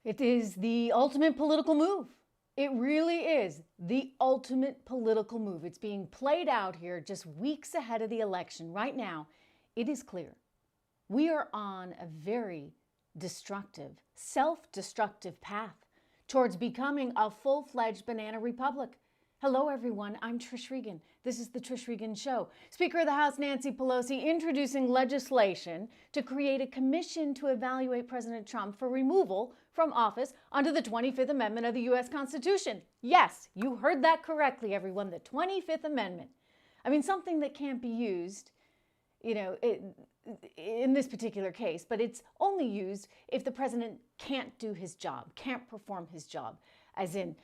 It is the ultimate political move. It really is the ultimate political move. It's being played out here just weeks ahead of the election. Right now, it is clear we are on a very destructive, self-destructive path towards becoming a full-fledged banana republic. Hello, everyone. I'm Trish Regan. This is the Trish Regan Show. Speaker of the House Nancy Pelosi introducing legislation to create a commission to evaluate President Trump for removal from office under the 25th Amendment of the U.S. Constitution. Yes, you heard that correctly, everyone. The 25th Amendment. I mean, something that can't be used, in this particular case, but it's only used if the president can't do his job, can't perform his job, as in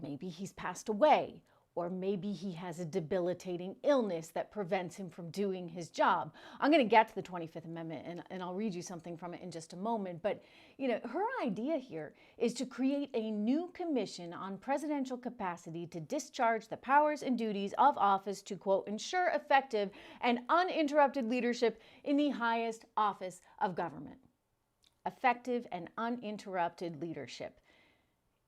maybe he's passed away, or maybe he has a debilitating illness that prevents him from doing his job. I'm going to get to the 25th Amendment, and I'll read you something from it in just a moment. But, her idea here is to create a new commission on presidential capacity to discharge the powers and duties of office to, quote, ensure effective and uninterrupted leadership in the highest office of government. Effective and uninterrupted leadership.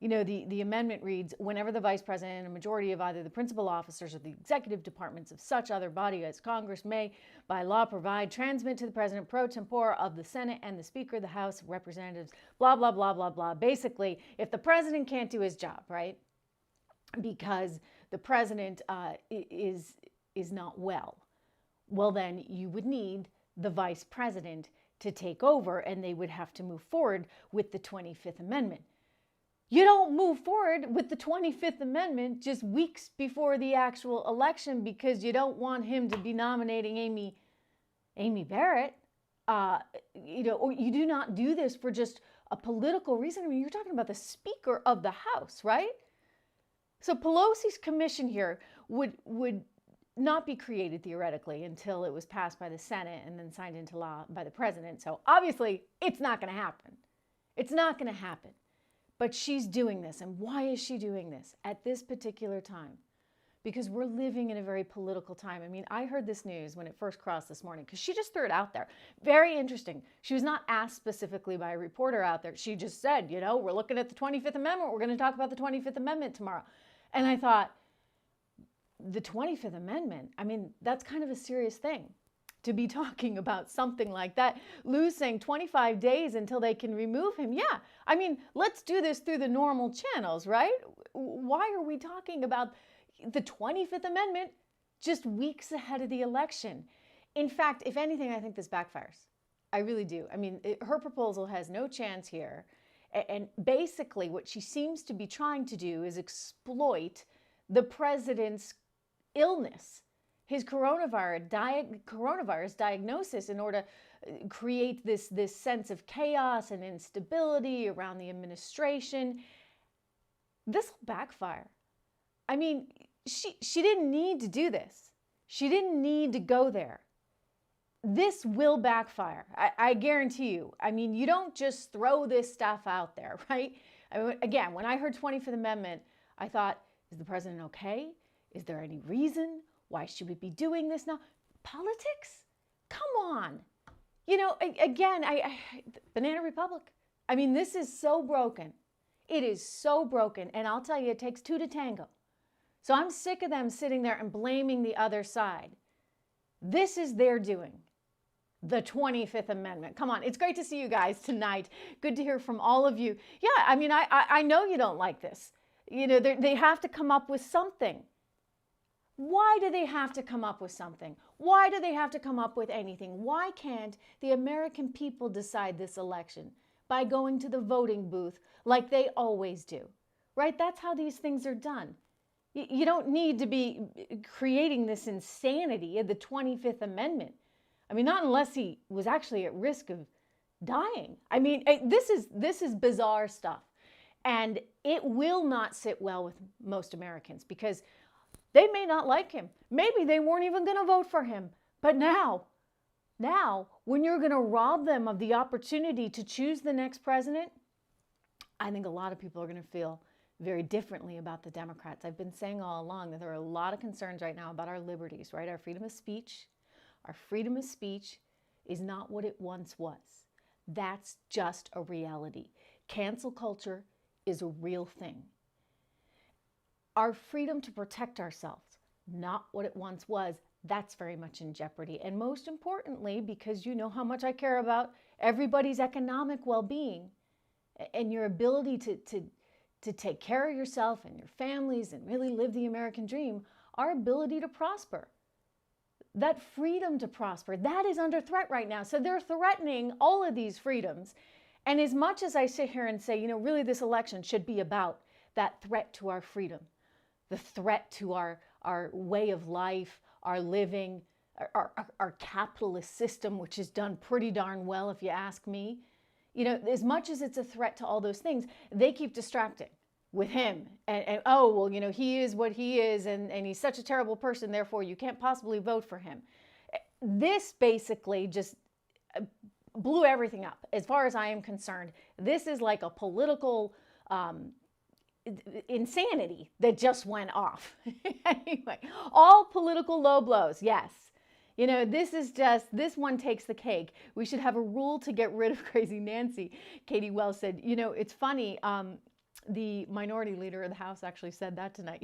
The amendment reads, whenever the vice president and a majority of either the principal officers or the executive departments of such other body as Congress may, by law, provide, transmit to the president pro tempore of the Senate and the Speaker of the House of Representatives, blah, blah, blah, blah, blah. Basically, if the president can't do his job, right, because the president is not well, then you would need the vice president to take over, and they would have to move forward with the 25th Amendment. You don't move forward with the 25th Amendment just weeks before the actual election because you don't want him to be nominating Amy Barrett, or you do not do this for just a political reason. I mean, you're talking about the Speaker of the House, right? So Pelosi's commission here would not be created theoretically until it was passed by the Senate and then signed into law by the president. So obviously, it's not going to happen. It's not going to happen. But she's doing this. And why is she doing this at this particular time? Because we're living in a very political time. I mean, I heard this news when it first crossed this morning because she just threw it out there. Very interesting. She was not asked specifically by a reporter out there. She just said, we're looking at the 25th Amendment. We're going to talk about the 25th Amendment tomorrow. And I thought, the 25th Amendment, I mean, that's kind of a serious thing to be talking about something like that, losing 25 days until they can remove him. Yeah, I mean, let's do this through the normal channels, right? Why are we talking about the 25th Amendment just weeks ahead of the election? In fact, if anything, I think this backfires. I really do. I mean, her proposal has no chance here. And basically what she seems to be trying to do is exploit the president's illness, his coronavirus diagnosis, in order to create this sense of chaos and instability around the administration. This will backfire. I mean, she didn't need to do this. She didn't need to go there. This will backfire. I guarantee you. I mean, you don't just throw this stuff out there, right? I mean, again, when I heard 25th Amendment, I thought, is the president okay? Is there any reason? Why should we be doing this now? Politics? Come on. Again, Banana Republic. I mean, this is so broken. It is so broken. And I'll tell you, it takes two to tango. So I'm sick of them sitting there and blaming the other side. This is their doing. The 25th Amendment. Come on. It's great to see you guys tonight. Good to hear from all of you. Yeah, I mean, I know you don't like this. They have to come up with something. Why do they have to come up with something? Why do they have to come up with anything? Why can't the American people decide this election by going to the voting booth like they always do? Right? That's how these things are done. You don't need to be creating this insanity of the 25th Amendment. I mean, not unless he was actually at risk of dying. I mean, this is bizarre stuff. And it will not sit well with most Americans because they may not like him. Maybe they weren't even going to vote for him. But now, when you're going to rob them of the opportunity to choose the next president, I think a lot of people are going to feel very differently about the Democrats. I've been saying all along that there are a lot of concerns right now about our liberties, right? Our freedom of speech. Our freedom of speech is not what it once was. That's just a reality. Cancel culture is a real thing. Our freedom to protect ourselves, not what it once was, that's very much in jeopardy. And most importantly, because you know how much I care about everybody's economic well-being and your ability to take care of yourself and your families and really live the American dream, our ability to prosper. That freedom to prosper, that is under threat right now. So they're threatening all of these freedoms. And as much as I sit here and say, you know, really this election should be about that threat to our freedom, the threat to our way of life, our living, our capitalist system, which is done pretty darn well, if you ask me. You know, as much as it's a threat to all those things, they keep distracting with him. And oh, well, you know, he is what he is, and he's such a terrible person, therefore you can't possibly vote for him. This basically just blew everything up. As far as I am concerned, this is like a political insanity that just went off. Anyway, all political low blows, yes. You know, this one takes the cake. We should have a rule to get rid of Crazy Nancy. Katie Wells said, you know, it's funny, the minority leader of the House actually said that tonight.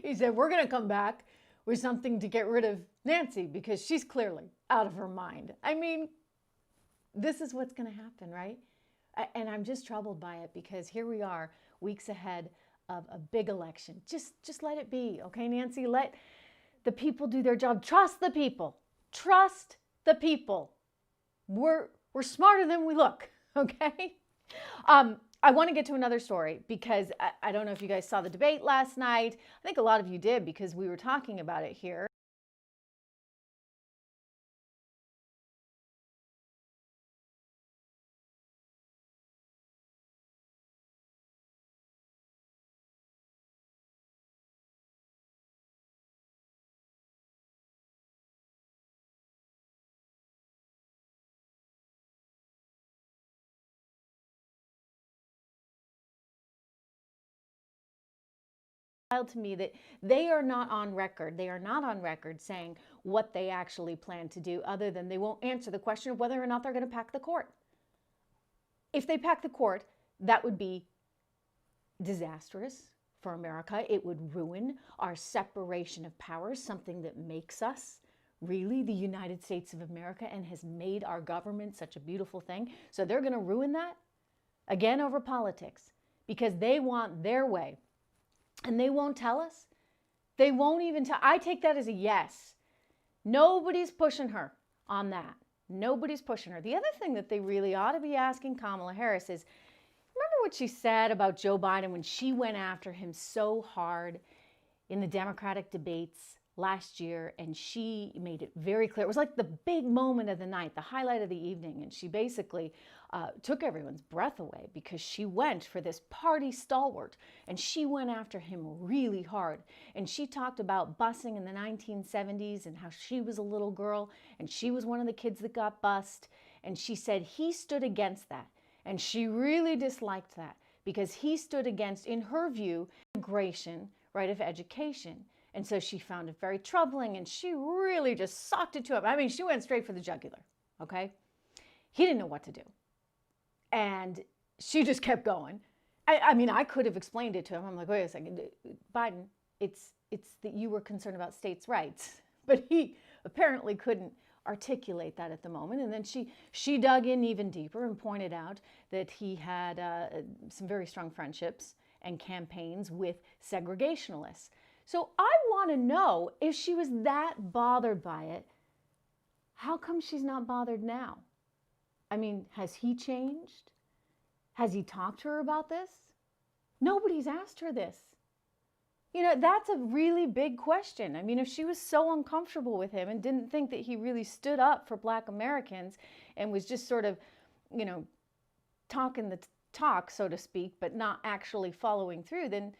He said, we're going to come back with something to get rid of Nancy because she's clearly out of her mind. I mean, this is what's going to happen, right? And I'm just troubled by it because here we are, weeks ahead of a big election. Just let it be, okay, Nancy? Let the people do their job. Trust the people. Trust the people. We're smarter than we look, okay? I want to get to another story because I don't know if you guys saw the debate last night. I think a lot of you did because we were talking about it here. To me that they are not on record. They are not on record saying what they actually plan to do, other than they won't answer the question of whether or not they're going to pack the court. If they pack the court, that would be disastrous for America. It would ruin our separation of powers, something that makes us really the United States of America and has made our government such a beautiful thing. So they're going to ruin that again over politics because they want their way. And they won't tell us. They won't even tell. I take that as a yes. Nobody's pushing her on that. Nobody's pushing her. The other thing that they really ought to be asking Kamala Harris is, remember what she said about Joe Biden when she went after him so hard in the Democratic debates last year, and she made it very clear. It was like the big moment of the night, the highlight of the evening, and she basically took everyone's breath away because she went for this party stalwart, and she went after him really hard. And she talked about busing in the 1970s and how she was a little girl, and she was one of the kids that got bussed, and she said he stood against that, and she really disliked that because he stood against, in her view, integration, right, of education. And so she found it very troubling, and she really just socked it to him. I mean, she went straight for the jugular, okay? He didn't know what to do. And she just kept going. I mean, I could have explained it to him. I'm like, wait a second, Biden, it's that you were concerned about states' rights. But he apparently couldn't articulate that at the moment. And then she dug in even deeper and pointed out that he had some very strong friendships and campaigns with segregationists. So I want to know, if she was that bothered by it, how come she's not bothered now? I mean, has he changed? Has he talked to her about this? Nobody's asked her this. You know, that's a really big question. I mean, if she was so uncomfortable with him and didn't think that he really stood up for Black Americans and was just sort of, you know, talking the talk, so to speak, but not actually following through, then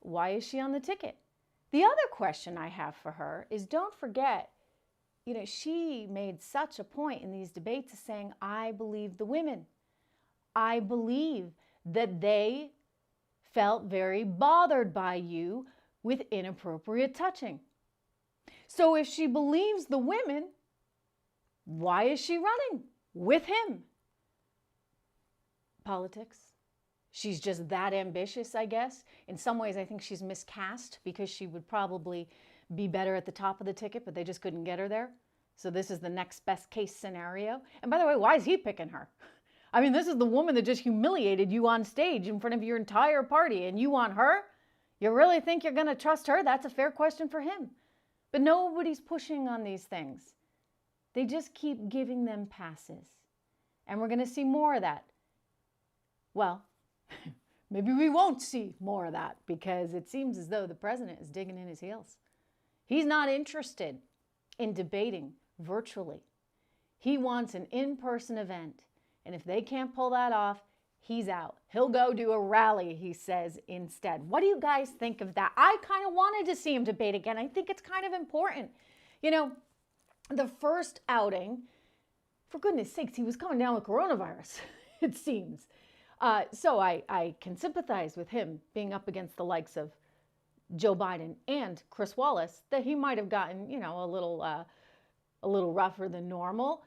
why is she on the ticket? The other question I have for her is, don't forget, you know, she made such a point in these debates of saying, I believe the women. I believe that they felt very bothered by you with inappropriate touching. So if she believes the women, why is she running with him? politics. She's just that ambitious, I guess. In some ways, I think she's miscast because she would probably be better at the top of the ticket, but they just couldn't get her there. So this is the next best case scenario. And by the way, why is he picking her? I mean, this is the woman that just humiliated you on stage in front of your entire party, and you want her? You really think you're going to trust her? That's a fair question for him. But nobody's pushing on these things. They just keep giving them passes. And we're going to see more of that. Well, maybe we won't see more of that because it seems as though the president is digging in his heels. He's not interested in debating virtually. He wants an in-person event. And if they can't pull that off, he's out. He'll go do a rally, he says, instead. What do you guys think of that? I kind of wanted to see him debate again. I think it's kind of important. You know, the first outing, for goodness sakes, he was coming down with coronavirus, it seems. So I can sympathize with him being up against the likes of Joe Biden and Chris Wallace, that he might have gotten, you know, a little rougher than normal.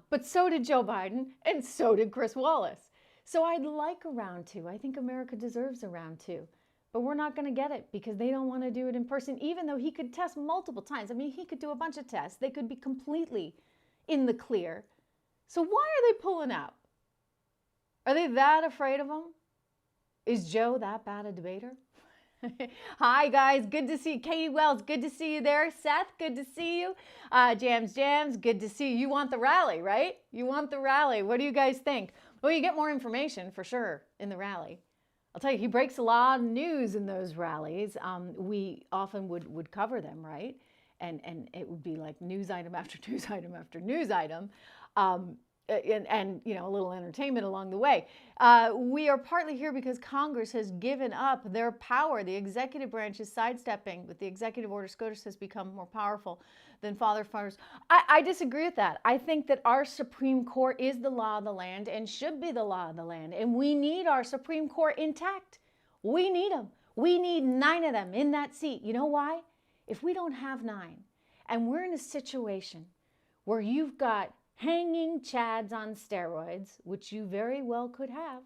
But so did Joe Biden, and so did Chris Wallace. So I'd like a round two. I think America deserves a round two. But we're not going to get it because they don't want to do it in person, even though he could test multiple times. I mean, he could do a bunch of tests. They could be completely in the clear. So why are they pulling out? Are they that afraid of him? Is Joe that bad a debater? Hi, guys. Good to see you. Katie Wells, good to see you there. Seth, good to see you. Jams, good to see you. You want the rally, right? You want the rally. What do you guys think? Well, you get more information for sure in the rally. I'll tell you, he breaks a lot of news in those rallies. We often would cover them, right? And it would be like news item after news item after news item. And you know, a little entertainment along the way. We are partly here because Congress has given up their power. The executive branch is sidestepping with the executive order. SCOTUS has become more powerful than fathers. I disagree with that. I think that our Supreme Court is the law of the land and should be the law of the land. And we need our Supreme Court intact. We need them. We need 9 of them in that seat. You know why? If we don't have 9, and we're in a situation where you've got hanging chads on steroids, which you very well could have.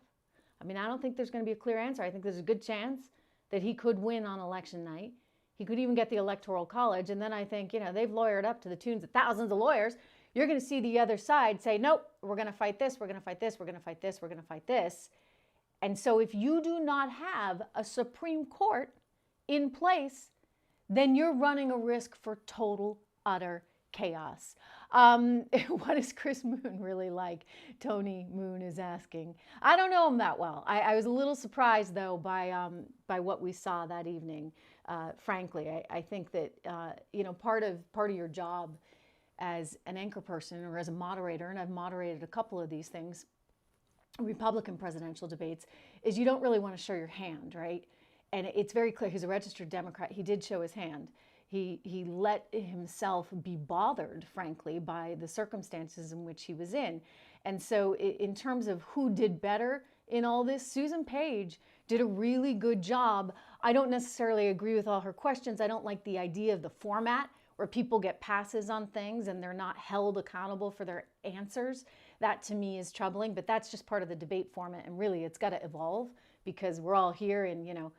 I mean, I don't think there's going to be a clear answer. I think there's a good chance that he could win on election night. He could even get the Electoral College. And then I think, you know, they've lawyered up to the tunes of thousands of lawyers. You're going to see the other side say, nope, we're going to fight this, we're going to fight this, we're going to fight this, we're going to fight this. And so if you do not have a Supreme Court in place, then you're running a risk for total, utter chaos. What is Chris Moon really like? Tony Moon is asking. I don't know him that well. I was a little surprised, though, by what we saw that evening. Frankly, I think that you know, part of your job as an anchor person or as a moderator, and I've moderated a couple of these things, Republican presidential debates, is you don't really want to show your hand, right? And it's very clear. He's a registered Democrat. He did show his hand. He let himself be bothered, frankly, by the circumstances in which he was in. And so in terms of who did better in all this, Susan Page did a really good job. I don't necessarily agree with all her questions. I don't like the idea of the format where people get passes on things and they're not held accountable for their answers. That to me is troubling, but that's just part of the debate format. And really, it's got to evolve because we're all here in, you know,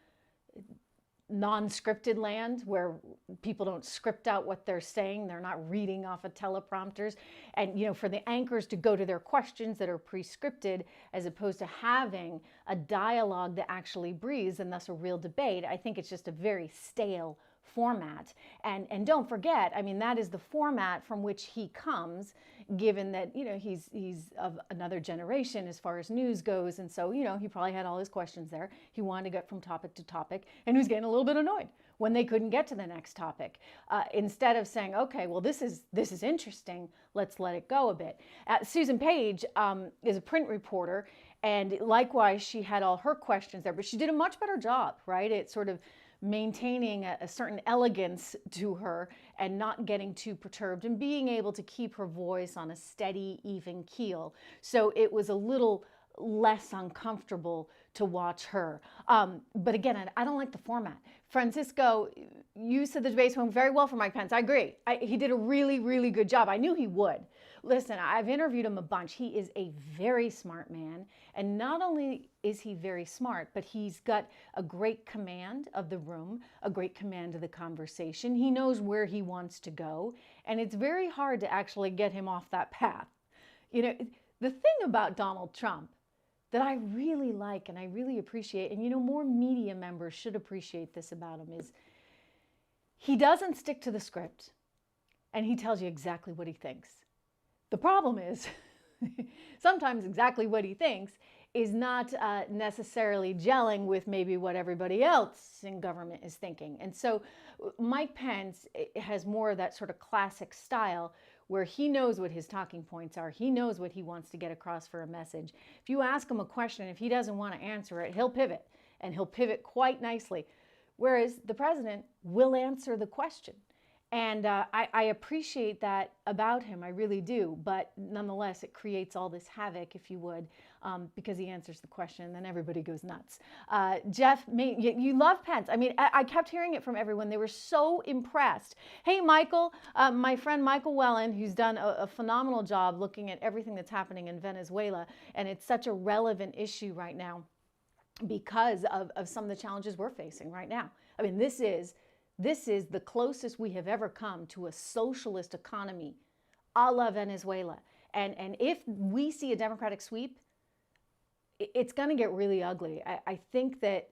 non-scripted land where people don't script out what they're saying. They're not reading off of teleprompters. And, you know, for the anchors to go to their questions that are pre-scripted as opposed to having a dialogue that actually breathes and thus a real debate, I think it's just a very stale format. And don't forget, I mean, that is the format from which he comes, given that, you know, he's of another generation as far as news goes. And so, you know, he probably had all his questions there. He wanted to get from topic to topic, and he was getting a little bit annoyed when they couldn't get to the next topic. Instead of saying, okay, well, this is interesting, let's let it go a bit. Susan Page is a print reporter, and likewise, she had all her questions there, but she did a much better job, right? It sort of maintaining a certain elegance to her and not getting too perturbed and being able to keep her voice on a steady, even keel. So it was a little less uncomfortable to watch her. But again, I don't like the format. Francisco, you said the debates went very well for Mike Pence. I agree. He did a really, really good job. I knew he would. listen, I've interviewed him a bunch. He is a very smart man. And not only is he very smart, but he's got a great command of the room, a great command of the conversation. He knows where he wants to go. And it's very hard to actually get him off that path. You know, the thing about Donald Trump that I really like and I really appreciate, and you know, more media members should appreciate this about him, is he doesn't stick to the script and he tells you exactly what he thinks. The problem is sometimes exactly what he thinks is not necessarily gelling with maybe what everybody else in government is thinking. And so Mike Pence has more of that sort of classic style where he knows what his talking points are. He knows what he wants to get across for a message. If you ask him a question, if he doesn't want to answer it, he'll pivot, and he'll pivot quite nicely. Whereas the president will answer the question. And I appreciate that about him, I really do. But nonetheless, it creates all this havoc, if you would, because he answers the question, and then everybody goes nuts. Jeff, you love Pence. I mean, I kept hearing it from everyone. They were so impressed. Hey, Michael, my friend Michael Wellen, who's done a phenomenal job looking at everything that's happening in Venezuela, and it's such a relevant issue right now because of some of the challenges we're facing right now. I mean, this is the closest we have ever come to a socialist economy a la Venezuela. And if we see a Democratic sweep, it's going to get really ugly. I think that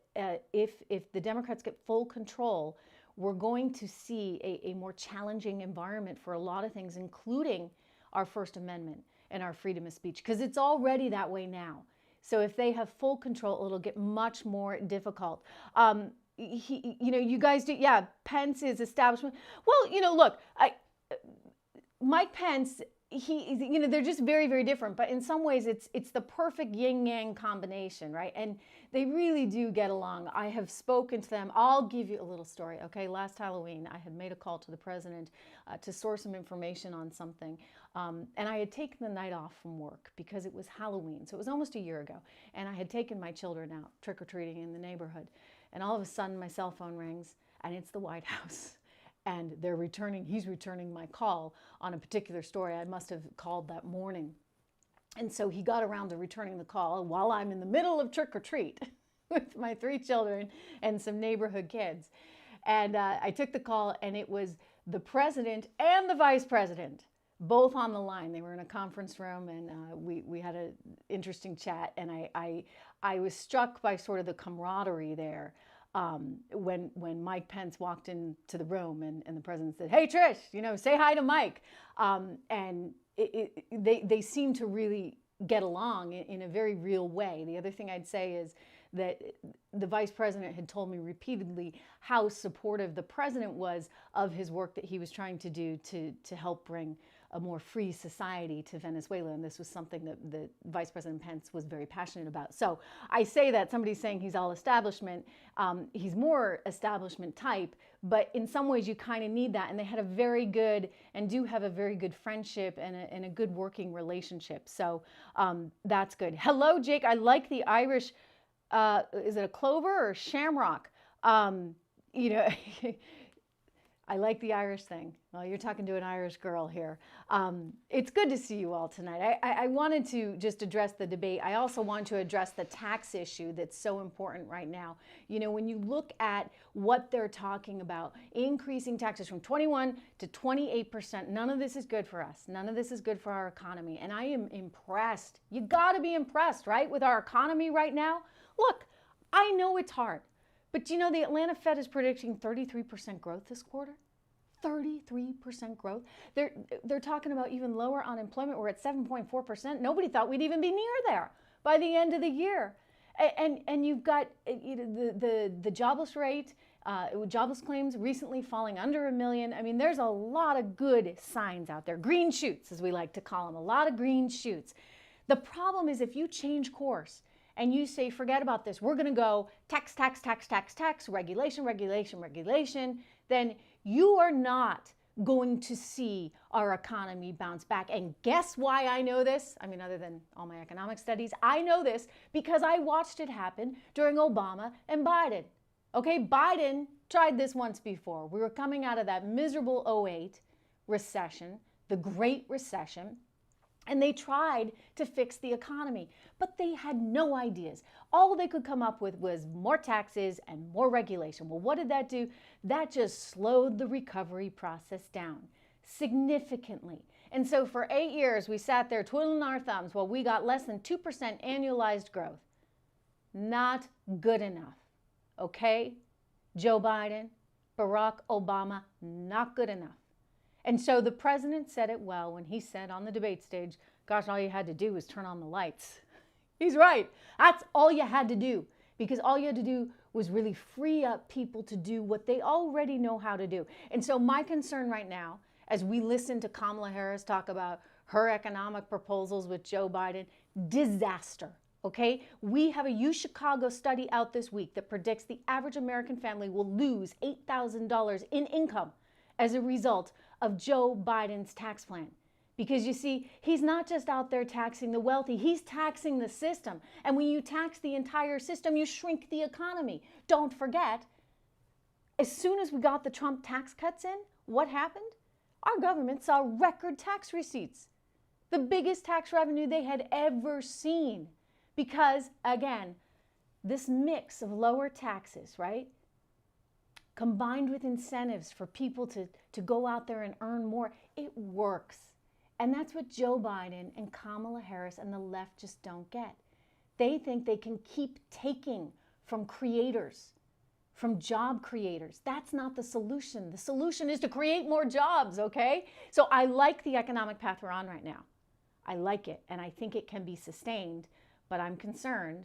if the Democrats get full control, we're going to see a more challenging environment for a lot of things, including our First Amendment and our freedom of speech, because it's already that way now. So if they have full control, it'll get much more difficult. You guys do, yeah, Pence's establishment. Well, look, Mike Pence, they're just very, very different. But in some ways, it's the perfect yin-yang combination, right? And they really do get along. I have spoken to them. I'll give you a little story, okay? Last Halloween, I had made a call to the president to source some information on something. And I had taken the night off from work because it was Halloween. So it was almost a year ago. And I had taken my children out trick-or-treating in the neighborhood. And all of a sudden, my cell phone rings, and it's the White House. And he's returning my call on a particular story I must have called that morning. And so he got around to returning the call while I'm in the middle of trick-or-treat with my 3 children and some neighborhood kids. And I took the call, and it was the president and the vice president, both on the line. They were in a conference room, and we had an interesting chat. And I was struck by sort of the camaraderie there when Mike Pence walked into the room, and the president said, "Hey, Trish, say hi to Mike." And they seem to really get along in a very real way. The other thing I'd say is that the vice president had told me repeatedly how supportive the president was of his work that he was trying to do to help bring a more free society to Venezuela. And this was something that the Vice President Pence was very passionate about. So I say that somebody's saying he's all establishment. He's more establishment type, but in some ways you kind of need that. And they had a very good, and do have a very good friendship and a good working relationship. So that's good. Hello, Jake. I like the Irish, is it a clover or shamrock? I like the Irish thing. Well, you're talking to an Irish girl here. It's good to see you all tonight. I wanted to just address the debate. I also want to address the tax issue that's so important right now. When you look at what they're talking about, increasing taxes from 21 to 28%, none of this is good for us. None of this is good for our economy. And I am impressed. You got to be impressed, right, with our economy right now. Look, I know it's hard. But the Atlanta Fed is predicting 33% growth this quarter. 33% growth. They're talking about even lower unemployment. We're at 7.4%. Nobody thought we'd even be near there by the end of the year. And you've got the jobless rate, jobless claims recently falling under 1 million. I mean, there's a lot of good signs out there. Green shoots, as we like to call them. A lot of green shoots. The problem is if you change course, and you say, forget about this, we're going to go tax, tax, tax, tax, tax, regulation, regulation, regulation, then you are not going to see our economy bounce back. And guess why I know this? I mean, other than all my economic studies, I know this because I watched it happen during Obama and Biden. Okay, Biden tried this once before. We were coming out of that miserable '08 recession, the Great Recession. And they tried to fix the economy, but they had no ideas. All they could come up with was more taxes and more regulation. Well, what did that do? That just slowed the recovery process down significantly. And so for 8 years, we sat there twiddling our thumbs while we got less than 2% annualized growth. Not good enough. Okay? Joe Biden, Barack Obama, not good enough. And so the president said it well when he said on the debate stage, gosh, all you had to do was turn on the lights. He's right. That's all you had to do, because all you had to do was really free up people to do what they already know how to do. And so my concern right now, as we listen to Kamala Harris talk about her economic proposals with Joe Biden, disaster. Okay, we have a UChicago study out this week that predicts the average American family will lose $8,000 in income as a result of Joe Biden's tax plan. Because you see, he's not just out there taxing the wealthy, he's taxing the system. And when you tax the entire system, you shrink the economy. Don't forget, as soon as we got the Trump tax cuts in, what happened? Our government saw record tax receipts, the biggest tax revenue they had ever seen. Because, again, this mix of lower taxes, right, combined with incentives for people to go out there and earn more, it works. And that's what Joe Biden and Kamala Harris and the left just don't get. They think they can keep taking from creators, from job creators. That's not the solution. The solution is to create more jobs, okay? So I like the economic path we're on right now. I like it, and I think it can be sustained, but I'm concerned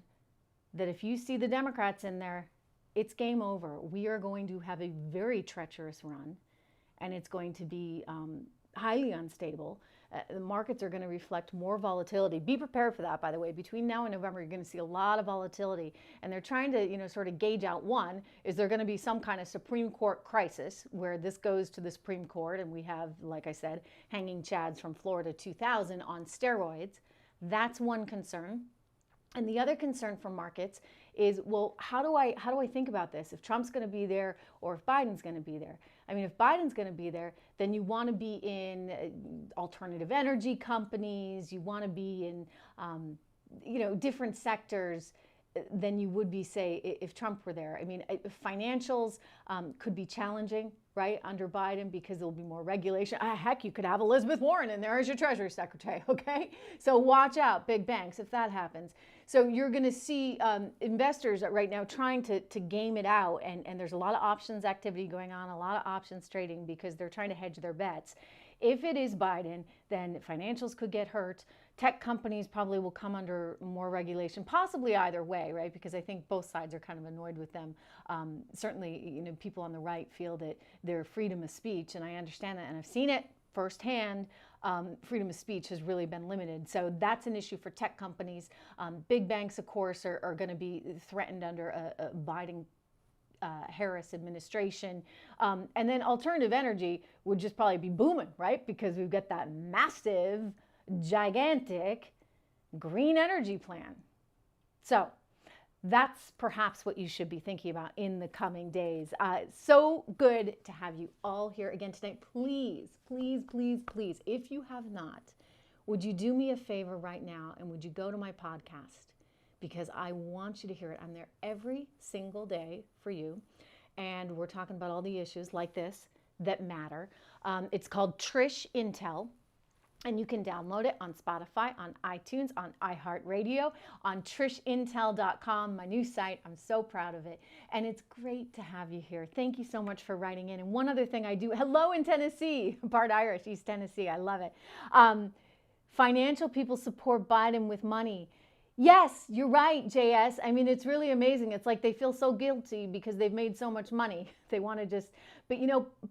that if you see the Democrats in there, it's game over. We are going to have a very treacherous run, and it's going to be highly unstable. The markets are going to reflect more volatility. Be prepared for that, by the way. Between now and November, you're going to see a lot of volatility. And they're trying to, sort of gauge out, one, is there going to be some kind of Supreme Court crisis where this goes to the Supreme Court, and we have, like I said, hanging chads from Florida 2000 on steroids. That's one concern. And the other concern for markets is, well, how do I think about this? If Trump's going to be there or if Biden's going to be there? I mean, if Biden's going to be there, then you want to be in alternative energy companies. You want to be in, different sectors than you would be, say, if Trump were there. I mean, financials could be challenging, right, under Biden, because there'll be more regulation. Heck, you could have Elizabeth Warren in there as your Treasury Secretary, okay? So watch out, big banks, if that happens. So you're going to see investors right now trying to game it out, and there's a lot of options activity going on, a lot of options trading, because they're trying to hedge their bets. If it is Biden, then financials could get hurt. Tech companies probably will come under more regulation, possibly either way, right? Because I think both sides are kind of annoyed with them. Certainly, people on the right feel that their freedom of speech, and I understand that, and I've seen it firsthand. Freedom of speech has really been limited. So that's an issue for tech companies. Big banks, of course, are going to be threatened under a Biden Harris administration. And then alternative energy would just probably be booming, right? Because we've got that massive, gigantic green energy plan. So that's perhaps what you should be thinking about in the coming days. So good to have you all here again tonight. Please, please, please, please, if you have not, would you do me a favor right now and would you go to my podcast? Because I want you to hear it. I'm there every single day for you. And we're talking about all the issues like this that matter. It's called Trish Intel. And you can download it on Spotify, on iTunes, on iHeartRadio, on trishintel.com, my new site. I'm so proud of it. And it's great to have you here. Thank you so much for writing in. And one other thing I do, hello in Tennessee, part Irish, East Tennessee. I love it. Financial people support Biden with money. Yes, you're right, JS. I mean, it's really amazing. It's like they feel so guilty because they've made so much money. They want to just, but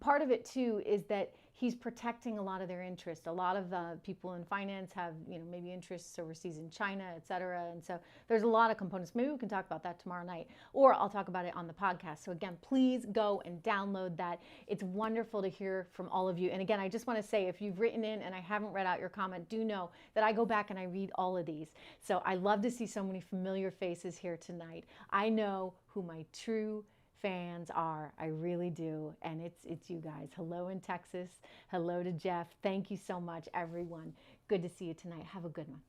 part of it too is that he's protecting a lot of their interests. A lot of people in finance have, maybe interests overseas in China, et cetera. And so there's a lot of components. Maybe we can talk about that tomorrow night, or I'll talk about it on the podcast. So again, please go and download that. It's wonderful to hear from all of you. And again, I just want to say, if you've written in and I haven't read out your comment, do know that I go back and I read all of these. So I love to see so many familiar faces here tonight. I know who my true fans are. I really do. And it's you guys. Hello in Texas. Hello to Jeff. Thank you so much, everyone. Good to see you tonight. Have a good one.